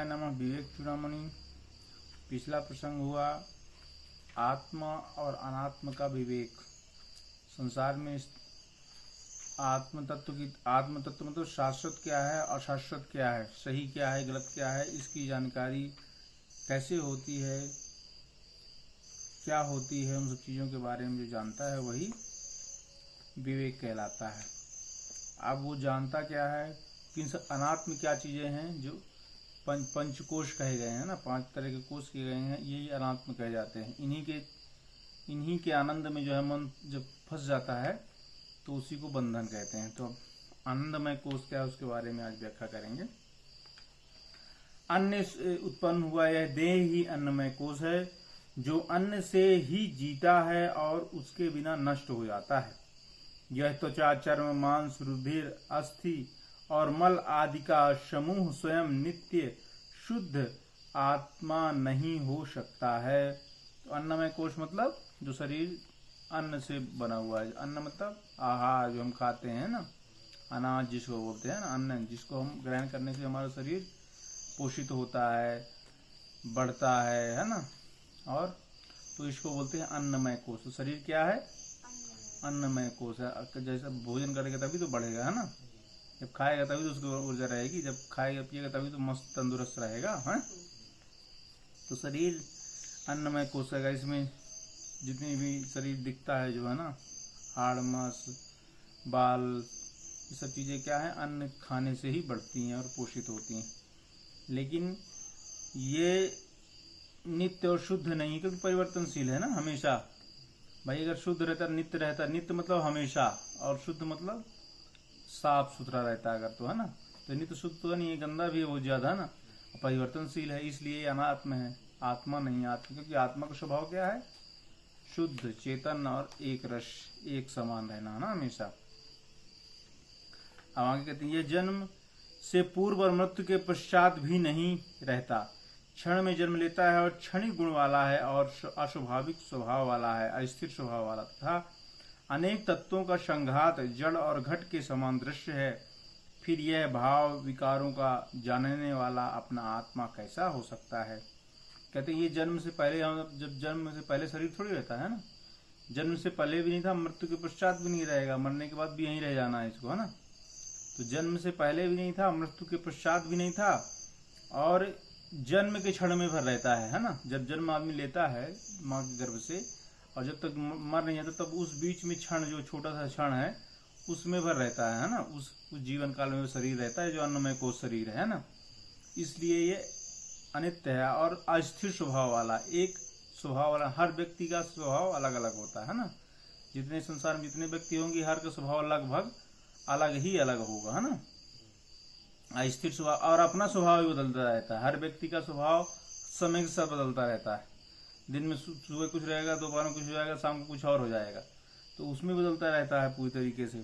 शिवाय नमः। विवेक चूड़ामणि। पिछला प्रसंग हुआ आत्मा और अनात्म का विवेक। संसार में आत्म तत्व मतलब शाश्वत क्या है, अशाश्वत क्या है, सही क्या है, गलत क्या है, इसकी जानकारी कैसे होती है, क्या होती है, उन सब चीज़ों के बारे में जो जानता है वही विवेक कहलाता है। अब वो जानता क्या है कि अनात्म क्या चीज़ें हैं जो पंचकोश कहे गए हैं ना, 5 तरह के कोश किए गए हैं, यही अनात्म कहे जाते हैं। इन्हीं के आनंद में जो है मन जब फंस जाता है तो उसी को बंधन कहते हैं। तो अब आनंदमय कोश क्या है उसके बारे में आज व्याख्या करेंगे। अन्न से उत्पन्न हुआ यह देह ही अन्नमय कोश है, जो अन्न से ही जीता है और उसके बिना नष्ट हो जाता है। यह त्वचा, चर्म, मांस, रुधिर, अस्थि और मल आदि का समूह स्वयं नित्य शुद्ध आत्मा नहीं हो सकता है। तो अन्नमय कोश मतलब जो शरीर अन्न से बना हुआ है। अन्न मतलब आहार जो हम खाते हैं ना, अनाज जिसको बोलते हैं ना, अन्न जिसको हम ग्रहण करने से हमारा शरीर पोषित होता है, बढ़ता है ना, और तो इसको बोलते हैं अन्नमय कोश। तो शरीर क्या है? अन्नमय कोश है। जैसे भोजन करेगा तभी तो बढ़ेगा, है ना। जब खाएगा तभी तो उसको ऊर्जा रहेगी, जब खाएगा पिएगा तभी तो मस्त तंदुरुस्त रहेगा, है। तो शरीर अन्नमय कोश है। इसमें जितनी भी शरीर दिखता है जो है ना, हाड़, मांस, बाल, ये सब चीज़ें क्या है? अन्न खाने से ही बढ़ती हैं और पोषित होती हैं। लेकिन ये नित्य और शुद्ध नहीं, क्योंकि परिवर्तनशील है ना हमेशा। भाई अगर शुद्ध रहता, नित्य रहता, नित्य मतलब हमेशा, और शुद्ध मतलब साफ सुथरा रहता अगर, तो है ना। तो नित्य शुद्ध तो नहीं है, गंदा भी है बहुत ज्यादा, है ना। परिवर्तनशील है, इसलिए अनात्म है, आत्मा नहीं आत्मा। क्योंकि आत्मा का स्वभाव क्या है? शुद्ध, चेतन और एक रस, एक समान रहना, है ना, हमेशा। अब आगे कहते हैं, यह जन्म से पूर्व और मृत्यु के पश्चात भी नहीं रहता। क्षण में जन्म लेता है और क्षणिक गुण वाला है और अस्वाभाविक स्वभाव वाला है, अस्थिर स्वभाव वाला तथा अनेक तत्वों का संघात जड़ और घट के समान दृश्य है। फिर यह भाव विकारों का जानने वाला अपना आत्मा कैसा हो सकता है? कहते हैं ये जन्म से पहले, हम जब जन्म से पहले शरीर थोड़ी रहता है ना, जन्म से पहले भी नहीं था, मृत्यु के पश्चात भी नहीं रहेगा, मरने के बाद भी यहीं रह जाना है इसको, है ना। तो जन्म से पहले भी नहीं था, मृत्यु के पश्चात भी नहीं था, और जन्म के क्षण में भर रहता है ना। जब जन्म आदमी लेता है माँ के गर्भ से और जब तक मर नहीं जाता, तब उस बीच में क्षण, जो छोटा सा क्षण है, उसमें भर रहता है ना। उस जीवन काल में वो शरीर रहता है जो अन्नमय कोश शरीर है ना। इसलिए ये अनित्य है और अस्थिर स्वभाव वाला, एक स्वभाव वाला। हर व्यक्ति का स्वभाव अलग अलग होता है ना। जितने संसार में जितने व्यक्ति होंगे, हर का स्वभाव लगभग अलग ही अलग होगा, है ना। अस्थिर स्वभाव, और अपना स्वभाव भी बदलता रहता है। हर व्यक्ति का स्वभाव समय के साथ बदलता रहता है। दिन में सुबह कुछ रहेगा, दोपहर में कुछ हो जाएगा, शाम को कुछ और हो जाएगा, तो उसमें बदलता रहता है पूरी तरीके से।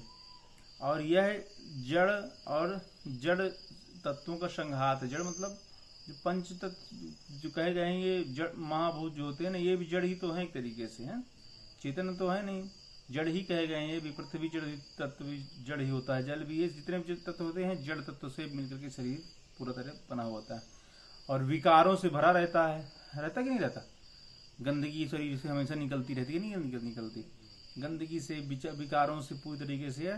और यह जड़ और जड़ तत्वों का संघात है। जड़ मतलब जो पंच तत्व जो कहे गए हैं, ये जड़ महाभूत जो होते हैं ना, ये भी जड़ ही तो है एक तरीके से, है। चेतन तो है नहीं, जड़ ही कहे गए हैं। ये भी पृथ्वी जड़ तत्व भी जड़ ही होता है, जल भी, ये जितने भी तत्व होते हैं जड़ तत्व से मिलकर के शरीर पूरा तरह बना हुआ होता है। और विकारों से भरा रहता है, रहता कि नहीं रहता? गंदगी शरीर से हमेशा निकलती रहती है, नहीं निकलती? गंदगी से, विकारों से पूरी तरीके से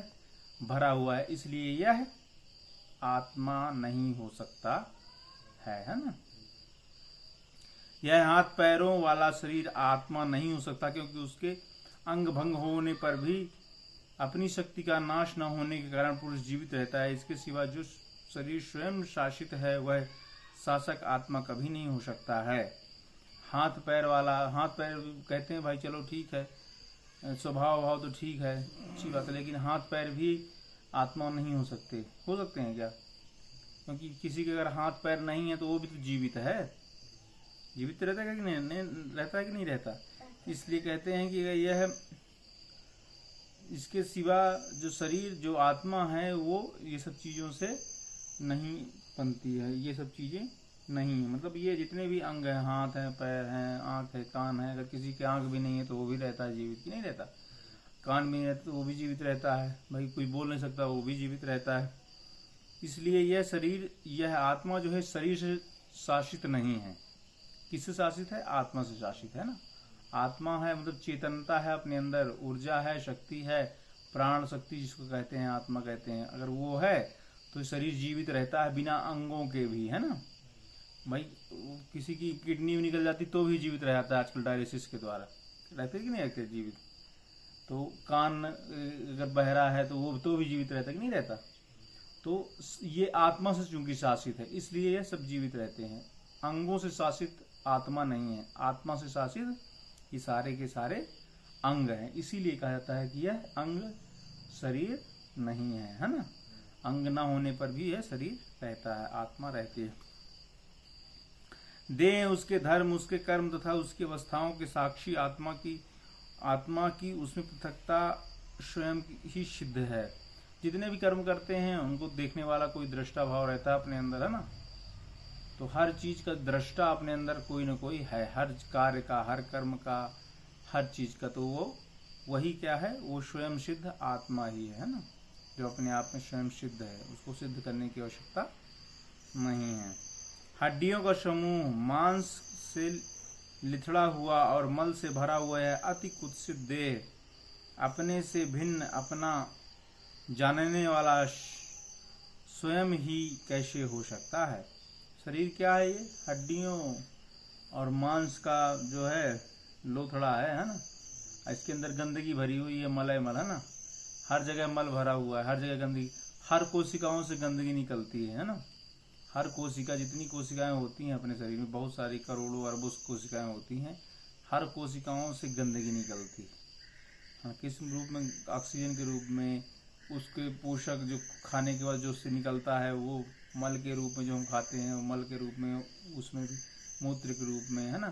भरा हुआ है। इसलिए यह आत्मा नहीं हो सकता है ना। यह हाथ पैरों वाला शरीर आत्मा नहीं हो सकता, क्योंकि उसके अंग भंग होने पर भी अपनी शक्ति का नाश न होने के कारण पुरुष जीवित रहता है। इसके सिवा जो शरीर स्वयं शासित है, वह शासक आत्मा कभी नहीं हो सकता है। हाथ पैर वाला, हाथ पैर कहते हैं भाई, चलो ठीक है, स्वभाव भाव तो ठीक है, अच्छी बात है, लेकिन हाथ पैर भी आत्मा नहीं हो सकते। हो सकते हैं क्या? क्योंकि किसी के अगर हाथ पैर नहीं है तो वो भी तो जीवित है। जीवित रहता है कि नहीं रहता है कि नहीं रहता? इसलिए कहते हैं कि यह, इसके सिवा जो शरीर, जो आत्मा है, वो ये सब चीज़ों से नहीं बनती है। ये सब चीज़ें नहीं है, मतलब ये जितने भी अंग हैं, हाथ हैं, पैर हैं, आँख है, कान है, अगर किसी के आँख भी नहीं है तो वो भी रहता है जीवित, नहीं रहता? कान भी नहीं रहता तो वो भी जीवित रहता है। भाई कोई बोल नहीं सकता, वो भी जीवित रहता है। इसलिए यह शरीर, यह आत्मा जो है शरीर से शासित नहीं है। किससे शासित है? आत्मा से शासित है ना। आत्मा है मतलब चेतनता है अपने अंदर, ऊर्जा है, शक्ति है, प्राण शक्ति जिसको कहते हैं, आत्मा कहते हैं। अगर वो है तो शरीर जीवित रहता है बिना अंगों के भी, है ना। भाई किसी की किडनी भी निकल जाती तो भी जीवित रह जाता है आजकल डायलिसिस के द्वारा, रहते कि नहीं रहते जीवित। तो कान अगर बहरा है तो वो तो भी जीवित रहता कि नहीं रहता। तो ये आत्मा से चूंकि शासित है इसलिए ये सब जीवित रहते हैं। अंगों से शासित आत्मा नहीं है, आत्मा से शासित ये सारे के सारे अंग हैं। इसीलिए कहा जाता है कि यह अंग शरीर नहीं है ना। अंग ना होने पर भी यह शरीर रहता है, आत्मा रहती है। देह उसके धर्म, उसके कर्म तथा उसकी अवस्थाओं के साक्षी आत्मा की उसमें पृथकता स्वयं ही सिद्ध है। जितने भी कर्म करते हैं उनको देखने वाला कोई दृष्टा भाव रहता है अपने अंदर, है ना। तो हर चीज का दृष्टा अपने अंदर कोई ना कोई है, हर कार्य का, हर कर्म का, हर चीज का। तो वो वही क्या है? वो स्वयं सिद्ध आत्मा ही है ना, जो अपने आप में स्वयं सिद्ध है। उसको सिद्ध करने की आवश्यकता नहीं है। हड्डियों का समूह, मांस से लिथड़ा हुआ और मल से भरा हुआ है अति कुत्सित देह, अपने से भिन्न, अपना जानने वाला स्वयं ही कैसे हो सकता है? शरीर क्या है? ये हड्डियों और मांस का जो है लोथड़ा है ना। इसके अंदर गंदगी भरी हुई है, मल है ना। हर जगह मल भरा हुआ है, हर जगह गंदगी, हर कोशिकाओं से गंदगी निकलती है ना। हर कोशिका, जितनी कोशिकाएं होती हैं अपने शरीर में, बहुत सारी करोड़ों अरबों कोशिकाएं होती हैं, हर कोशिकाओं से गंदगी निकलती है। हाँ, किस रूप में? ऑक्सीजन के रूप में। उसके पोषक जो खाने के बाद जो उससे निकलता है वो मल के रूप में, जो हम खाते हैं वो मल के रूप में, उसमें भी मूत्र के रूप में, है ना।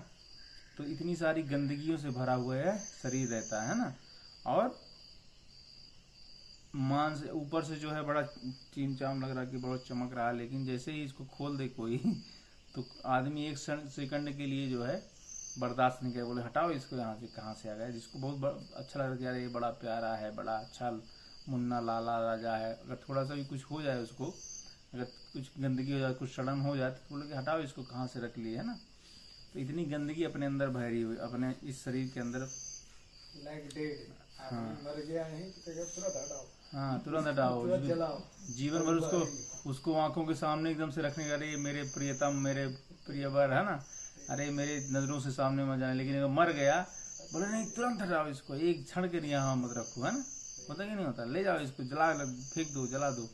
तो इतनी सारी गंदगियों से भरा हुआ है शरीर रहता है ना। और मांस ऊपर से जो है बड़ा चीम चाम लग रहा है कि बहुत चमक रहा है, लेकिन जैसे ही इसको खोल दे कोई तो आदमी एक सेकंड के लिए जो है बर्दाश्त नहीं करे, बोले हटाओ इसको यहाँ से, कहाँ से आ गया। जिसको बहुत अच्छा लग रहा है यार ये बड़ा प्यारा है, बड़ा अच्छा मुन्ना लाला राजा है, अगर थोड़ा सा भी कुछ हो जाए उसको, अगर कुछ गंदगी हो जाए, कुछ सड़न हो जाए तो बोले कि हटाओ इसको, कहाँ से रख लिए, है ना। तो इतनी गंदगी अपने अंदर भरी हुई, अपने इस शरीर के अंदर। मर गया नहीं तो तुरंत हटाओ। हाँ, तुरंत हटाओ, जीवन भर उसको आंखों के सामने एकदम से रखने का, अरे मेरे प्रियतम, मेरे प्रियवर, है ना, अरे मेरे नजरों से सामने मत जाने। लेकिन अगर मर गया, बोले नहीं तुरंत हटाओ इसको, एक क्षण के लिए यहाँ मत रखो, है ना। होता कि नहीं होता? ले जाओ इसको, जला फेंक दो, जला दो।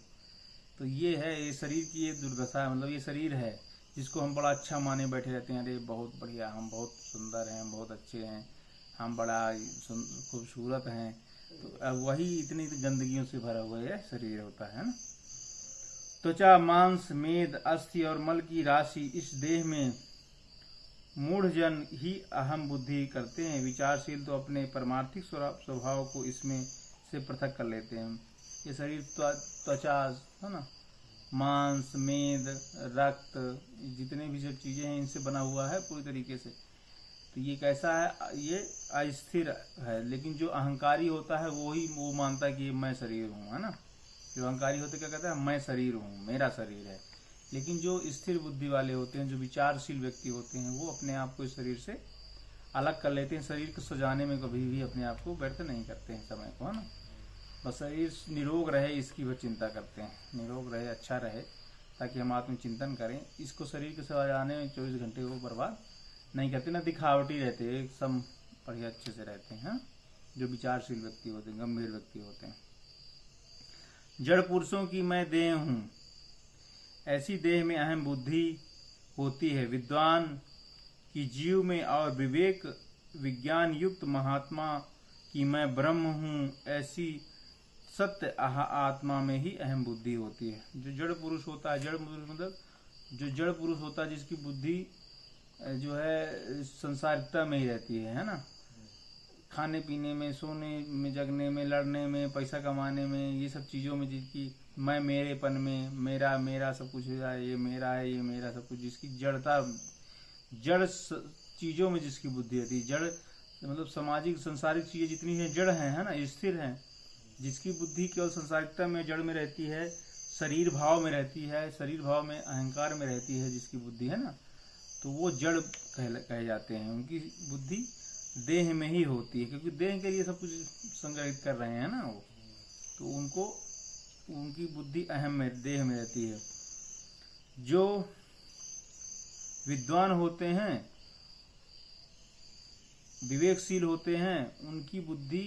तो ये है, ये शरीर की ये दुर्दशा है। मतलब ये शरीर है जिसको हम बड़ा अच्छा माने बैठे रहते हैं, अरे बहुत बढ़िया, हम बहुत सुंदर हैं, बहुत अच्छे हैं, हम बड़ा खूबसूरत हैं। तो वही इतनी गंदगियों से भरा हुआ है शरीर होता है ना। त्वचा, मांस, मेद, अस्थि और मल की राशि इस देह में मूढ़जन ही अहम बुद्धि करते हैं। विचारशील तो अपने परमार्थिक स्वभाव को इसमें से पृथक कर लेते हैं। ये शरीर त्वचा है ना, मांस, मेद, रक्त, जितने भी सब चीजें हैं इनसे बना हुआ है पूरी तरीके से। तो ये कैसा है? ये अस्थिर है। लेकिन जो अहंकारी होता है वो मानता है कि मैं शरीर हूँ, है ना। जो अहंकारी होते क्या कहता है? मैं शरीर हूँ, मेरा शरीर है। लेकिन जो स्थिर बुद्धि वाले होते हैं, जो विचारशील व्यक्ति होते हैं, वो अपने आप को इस शरीर से अलग कर लेते हैं। शरीर को सजाने में कभी भी अपने आप को व्यर्थ नहीं करते हैं समय को, है ना। बस शरीर निरोग रहे इसकी वह चिंता करते हैं, निरोग रहे, अच्छा रहे, ताकि हम आत्मचिंतन करें। इसको शरीर को सजाने में 24 घंटे को बर्बाद नहीं करते ना, दिखावटी रहते हैं, एकदम बढ़िया अच्छे से रहते हैं। जो विचारशील व्यक्ति होते हैं, गंभीर व्यक्ति होते हैं। जड़ पुरुषों की मैं देह हूँ, ऐसी देह में अहम बुद्धि होती है। विद्वान की जीव में और विवेक विज्ञान युक्त महात्मा की मैं ब्रह्म हूँ, ऐसी सत्य आत्मा में ही अहम बुद्धि होती है। जो जड़ पुरुष होता है, जड़ पुरुष मतलब जो जड़ पुरुष होता है, जिसकी बुद्धि जो है संसारिकता में ही रहती है ना। खाने पीने में, सोने में, जगने में, लड़ने में, पैसा कमाने में, ये सब चीज़ों में जिसकी मैं मेरेपन में, मेरा मेरा सब कुछ है, ये मेरा है, ये मेरा सब कुछ, जिसकी जड़ता, जड़ चीज़ों में जिसकी बुद्धि रहती है, जड़ मतलब सामाजिक संसारिक चीज़ें जितनी हैं जड़ हैं, है ना, स्थिर हैं। जिसकी बुद्धि केवल संसारिकता में, जड़ में रहती है, शरीर भाव में रहती है, शरीर भाव में अहंकार में रहती है जिसकी बुद्धि है ना, तो वो जड़ कहे जाते हैं। उनकी बुद्धि देह में ही होती है, क्योंकि देह के लिए सब कुछ संग्रहित कर रहे हैं ना वो, तो उनको उनकी बुद्धि अहम में, देह में रहती है। जो विद्वान होते हैं, विवेकशील होते हैं, उनकी बुद्धि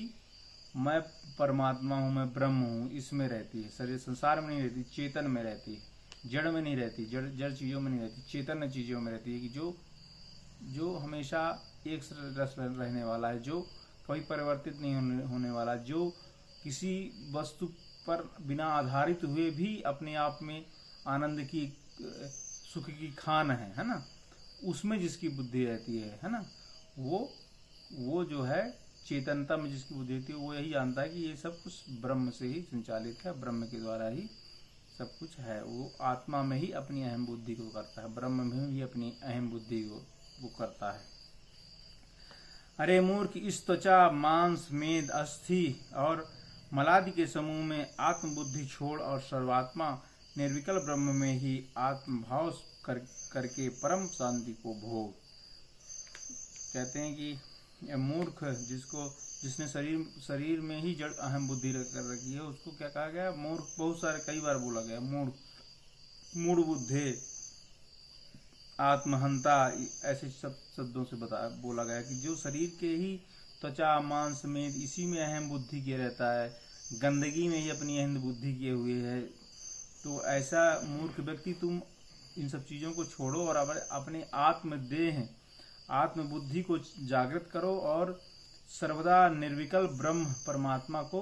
मैं परमात्मा हूँ, मैं ब्रह्म हूँ, इसमें रहती है। शरीर संसार में नहीं रहती, चेतन में रहती है, जड़ में नहीं रहती, जड़ चीज़ों में नहीं रहती, चेतन चीज़ों में रहती है कि जो हमेशा एक रस रहने वाला है, जो कभी परिवर्तित नहीं होने वाला, जो किसी वस्तु पर बिना आधारित हुए भी अपने आप में आनंद की, सुख की खान है ना, उसमें जिसकी बुद्धि रहती है ना, वो जो है चेतनता में जिसकी बुद्धि रहती है, वो यही जानता है कि ये सब कुछ ब्रह्म से ही संचालित है, ब्रह्म के द्वारा ही सब कुछ है। वो आत्मा में ही अपनी अहम बुद्धि को करता है, ब्रह्म में ही अपनी अहम बुद्धि को वो करता है। अरे मूर्ख, इस त्वचा, मांस, मेद, अस्थि और मलादि के समूह में आत्मबुद्धि छोड़ और सर्वात्मा निर्विकल ब्रह्म में ही आत्मभाव करके परम शांति को भोग। कहते हैं कि मूर्ख, जिसने शरीर में ही जड़ अहम बुद्धि कर रखी है, उसको क्या कहा गया? मूर्ख। बहुत सारे कई बार बोला गया मूर्ख, मूढ़ बुद्धे, आत्महंता, ऐसे सब शब्दों से बोला गया कि जो शरीर के ही त्वचा, मांस, मेद, इसी में अहम बुद्धि किए रहता है, गंदगी में ही अपनी अहम बुद्धि किए हुए है, तो ऐसा मूर्ख व्यक्ति तुम इन सब चीज़ों को छोड़ो और अपने आत्मदेह, आत्मबुद्धि को जागृत करो और सर्वदा निर्विकल ब्रह्म परमात्मा को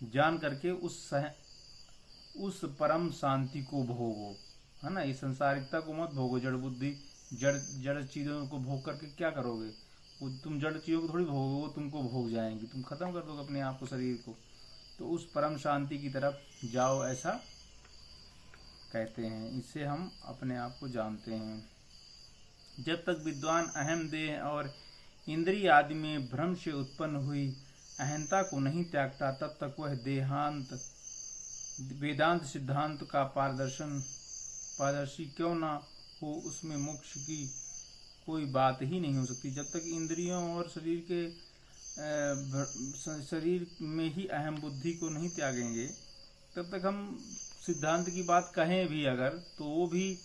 जान करके उस परम शांति को भोगो, है ना। इस संसारिकता को मत भोगो, जड़ बुद्धि, जड़ चीज़ों को भोग करके क्या करोगे? तुम जड़ चीज़ों को थोड़ी भोगोगे, वो तुमको भोग जाएंगी, तुम खत्म कर दोगे अपने आप को, शरीर को। तो उस परम शांति की तरफ जाओ, ऐसा कहते हैं। इससे हम अपने आप को जानते हैं। जब तक विद्वान अहम देह और इंद्रिय आदि में भ्रम से उत्पन्न हुई अहंता को नहीं त्यागता, तब तक वह वेदांत सिद्धांत का पारदर्शी क्यों ना हो, उसमें मोक्ष की कोई बात ही नहीं हो सकती। जब तक इंद्रियों और शरीर में ही अहम बुद्धि को नहीं त्यागेंगे, तब तक हम सिद्धांत की बात कहें भी अगर, तो वो भी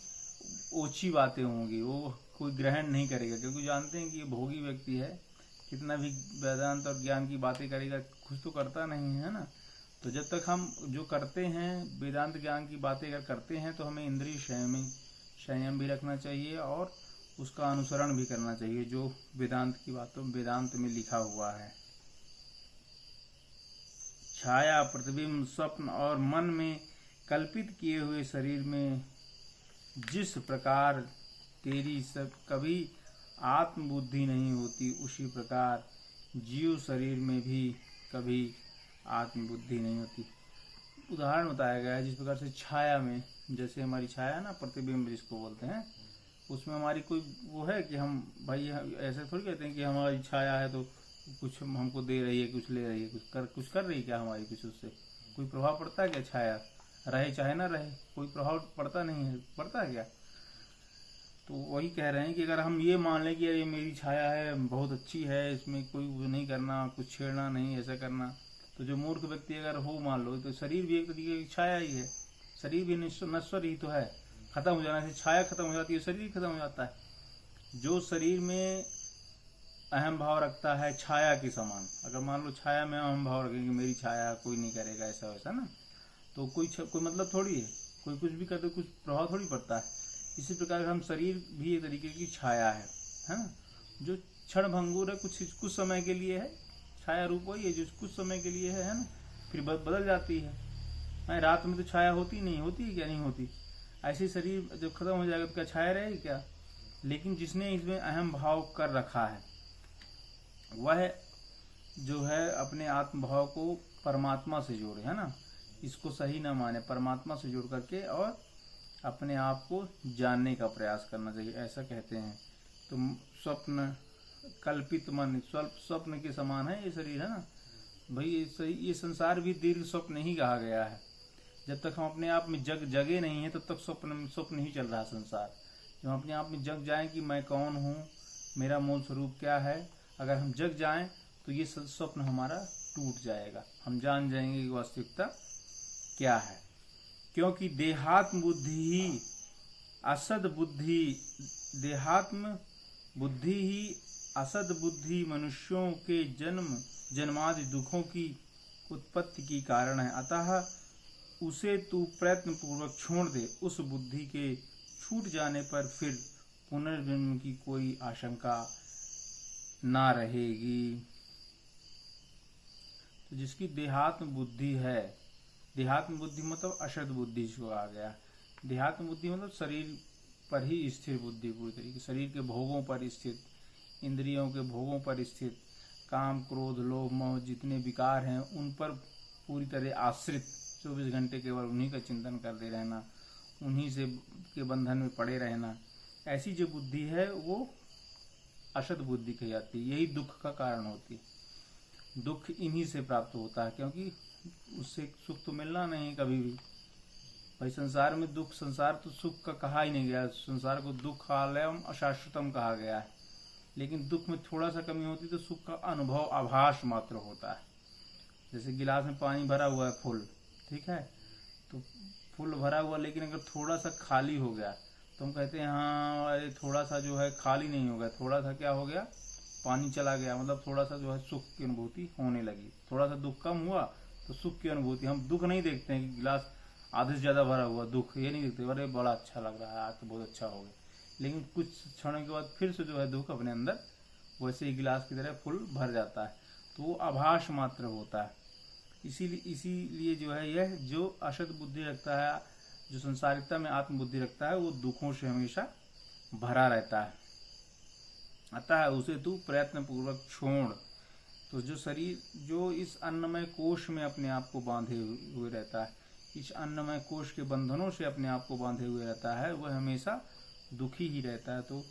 ओछी बातें होंगी, वो कोई ग्रहण नहीं करेगा, क्योंकि जानते हैं कि ये भोगी व्यक्ति है, कितना भी वेदांत और ज्ञान की बातें करेगा, कुछ तो करता नहीं है ना। तो जब तक हम जो करते हैं, वेदांत ज्ञान की बातें अगर करते हैं, तो हमें इंद्रिय संयम भी रखना चाहिए और उसका अनुसरण भी करना चाहिए, जो वेदांत की बातों वेदांत में लिखा हुआ है। छाया, प्रतिबिंब, स्वप्न और मन में कल्पित किए हुए शरीर में जिस प्रकार तेरी सब कभी आत्मबुद्धि नहीं होती, उसी प्रकार जीव शरीर में भी कभी आत्मबुद्धि नहीं होती। उदाहरण बताया गया है, जिस प्रकार से छाया में, जैसे हमारी छाया ना, प्रतिबिंब जिसको बोलते हैं, उसमें हमारी कोई वो है कि हम भाई ऐसे थोड़ी कहते हैं कि हमारी छाया है तो कुछ हमको दे रही है, कुछ ले रही है, कुछ कर रही है क्या हमारी, कुछ उससे कोई प्रभाव पड़ता है क्या? छाया रहे चाहे ना रहे, कोई प्रभाव पड़ता नहीं है, पड़ता है क्या? तो वही कह रहे हैं कि अगर हम ये मान लें कि ये मेरी छाया है, बहुत अच्छी है, इसमें कोई वो नहीं करना, कुछ छेड़ना नहीं, ऐसा करना, तो जो मूर्ख व्यक्ति अगर हो मान लो, तो शरीर भी एक तरीके की छाया ही है, शरीर भी नश्वर ही तो है, खत्म हो जाने से छाया खत्म हो जाती है, शरीर खत्म हो जाता है। जो शरीर में अहम भाव रखता है छाया के समान, अगर मान लो छाया में अहम भाव रखेंगे, मेरी छाया कोई नहीं करेगा ऐसा वैसा ना, तो कोई मतलब थोड़ी है, कोई कुछ भी करते कुछ प्रभाव थोड़ी पड़ता है। इसी प्रकार हम शरीर भी एक तरीके की छाया है ना, जो क्षण भंगुर है, कुछ समय के लिए है, छाया रूप वही है जो कुछ समय के लिए है ना, फिर बदल जाती है। रात में तो छाया होती नहीं, होती है क्या? नहीं होती। ऐसे शरीर जब खत्म हो जाएगा तो क्या छाया रहेगी क्या? लेकिन जिसने इसमें अहम भाव कर रखा है, वह जो है अपने आत्म भाव को परमात्मा से जोड़े, है ना, इसको सही ना माने, परमात्मा से जोड़ करके और अपने आप को जानने का प्रयास करना चाहिए, ऐसा कहते हैं। तो स्वप्न, कल्पित मन, स्वप्न के समान है ये शरीर, है ना भाई। ये संसार भी दीर्घ स्वप्न ही कहा गया है। जब तक हम अपने आप में जगे नहीं है तब तक स्वप्न ही चल रहा है संसार। जब हम अपने आप में जग जाएं कि मैं कौन हूँ, मेरा मूल स्वरूप क्या है, अगर हम जग जाएं तो ये स्वप्न हमारा टूट जाएगा। हम जान जाएंगे कि वास्तविकता क्या है। क्योंकि देहात्म बुद्धि ही असद बुद्धि, देहात्म बुद्धि ही असद बुद्धि मनुष्यों के जन्मादि दुखों की उत्पत्ति की कारण है। अतः उसे तू प्रयत्न पूर्वक छोड़ दे। उस बुद्धि के छूट जाने पर फिर पुनर्जन्म की कोई आशंका ना रहेगी। तो जिसकी देहात्म बुद्धि है, देहात्म बुद्धि मतलब अशद बुद्धि जिसको आ गया। देहात्म बुद्धि मतलब शरीर पर ही स्थिर बुद्धि, पूरी तरीके शरीर के भोगों पर स्थित, इंद्रियों के भोगों पर स्थित, काम क्रोध लोभ मोह जितने विकार हैं उन पर पूरी तरह आश्रित, 24 घंटे केवल उन्हीं का चिंतन करते रहना, उन्हीं से के बंधन में पड़े रहना, ऐसी जो बुद्धि है वो अशद बुद्धि कही जाती है। यही दुख का कारण होती है। दुख इन्हीं से प्राप्त होता है, क्योंकि उससे सुख तो मिलना नहीं कभी भी। भाई संसार में दुख, संसार तो सुख का कहा ही नहीं गया, संसार को दुख आलयम अशाश्वतम कहा गया है। लेकिन दुख में थोड़ा सा कमी होती तो सुख का अनुभव आभास मात्र होता है। जैसे गिलास में पानी भरा हुआ है फुल, ठीक है, तो फुल भरा हुआ लेकिन अगर थोड़ा सा खाली हो गया तो हम कहते हैं हाँ अरे थोड़ा सा जो है खाली नहीं हो गया, थोड़ा सा क्या हो गया, पानी चला गया, मतलब थोड़ा सा जो है सुख की अनुभूति होने लगी। थोड़ा सा दुख कम हुआ तो सुख की अनुभूति। हम दुख नहीं देखते हैं कि गिलास आधे से ज़्यादा भरा हुआ, दुख ये नहीं देखते, अरे बड़ा अच्छा लग रहा है आज तो बहुत अच्छा हो गया। लेकिन कुछ क्षणों के बाद फिर से जो है दुख अपने अंदर वैसे ही गिलास की तरह फुल भर जाता है। तो वो आभास मात्र होता है। इसीलिए जो है यह जो अशद बुद्धि रखता है, जो संसारिकता में आत्म बुद्धि रखता है, वो दुखों से हमेशा भरा रहता है। अतः उसे तू प्रयत्न पूर्वक छोड़। तो जो शरीर जो इस अन्नमय कोश में अपने आप को बांधे हुए रहता है, इस अन्नमय कोश के बंधनों से अपने आप को बांधे हुए रहता है, वह हमेशा दुखी ही रहता है। तो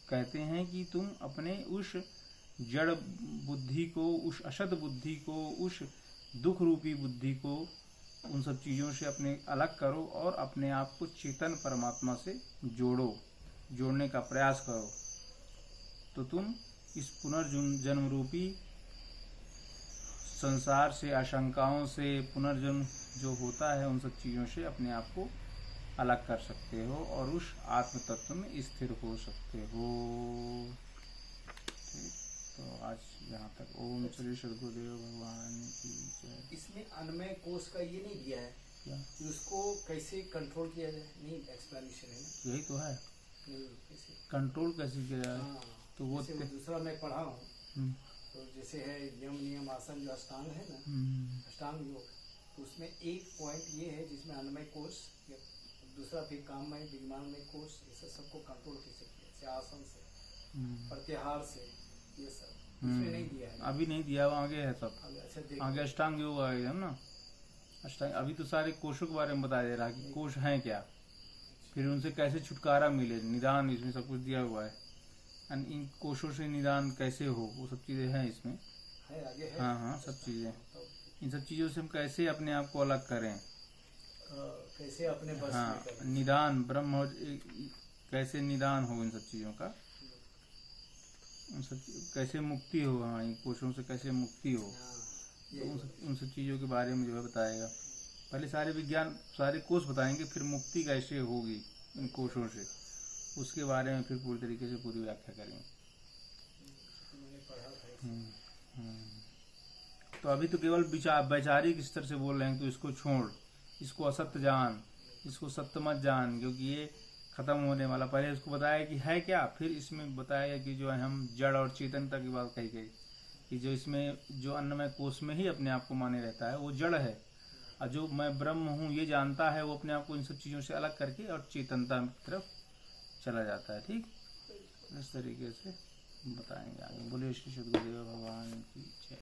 कहते हैं कि तुम अपने उस जड़ बुद्धि को, उस अशद बुद्धि को, उस दुख रूपी बुद्धि को, उन सब चीज़ों से अपने अलग करो और अपने आप को चेतन परमात्मा से जोड़ने का प्रयास करो। तो तुम इस पुनर्जन्म रूपी संसार से, आशंकाओं से, पुनर्जन्म जो होता है उन सब चीज़ों से अपने आप को अलग कर सकते हो और उस आत्म तत्व में स्थिर हो सकते हो। ठीक, तो आज यहाँ तक। ओम श्री सद्गुरुदेव भगवान की जय। इसमें अन्नमय कोश का ये नहीं दिया है क्या कि उसको कैसे कंट्रोल किया जाए, नहीं एक्सप्लेनेशन है ना? यही तो है, नहीं कैसे कंट्रोल कैसे किया जाए। हाँ, तो वो जैसे दूसरा मैं पढ़ा हूँ, हम्म, तो जैसे है यम नियम आसन जो अष्टांग है ना, अष्टांग योग, तो उसमें एक पॉइंट ये है जिसमें अन्नमय कोश, दूसरा फिर काममय विज्ञानमय कोश, इसे सबको कंट्रोल कैसे किया, जैसे आसन से, प्रत्याहार से, ये सब इसमें नहीं दिया है। अभी नहीं दिया, आगे है सब। अच्छा आगे अष्टांग योग आएगा ना, अष्टांग। अभी तो सारे कोशों के बारे में बताया जा रहा है कि कोश हैं क्या, फिर उनसे कैसे छुटकारा मिले, निदान, इसमें सब कुछ दिया हुआ है। इन कोशों से निदान कैसे हो, वो सब चीजें हैं इसमें है, आगे है। हाँ सब चीजें। इन सब चीजों से हम कैसे अपने आप को अलग करें, कैसे अपने बस में हाँ करें। निदान ब्रह्म कैसे निदान हो इन सब चीजों का, उन सब कैसे मुक्ति हो, हाँ इन कोशों से कैसे मुक्ति हो, तो उन सब चीज़ों के बारे में जो है बताएगा। पहले सारे विज्ञान, सारे कोश बताएंगे, फिर मुक्ति कैसे होगी इन कोशों से, उसके बारे में फिर पूरी तरीके से पूरी व्याख्या करेंगे। तो अभी तो केवल वैचारिक स्तर से बोल रहे हैं, तो इसको छोड़, इसको असत्य जान, इसको सत्य मत जान, क्योंकि ये खत्म होने वाला। पहले उसको बताया कि है क्या, फिर इसमें बताया कि जो है हम जड़ और चेतनता की बात कही गई, कि जो इसमें जो अन्नमय कोश में ही अपने आप को माने रहता है वो जड़ है, और जो मैं ब्रह्म हूँ ये जानता है वो अपने आप को इन सब चीज़ों से अलग करके और चेतनता की तरफ चला जाता है। ठीक, इस तरीके से बताएंगे आगे। बोलिए श्री सद्गुरुदेव भगवान की जय।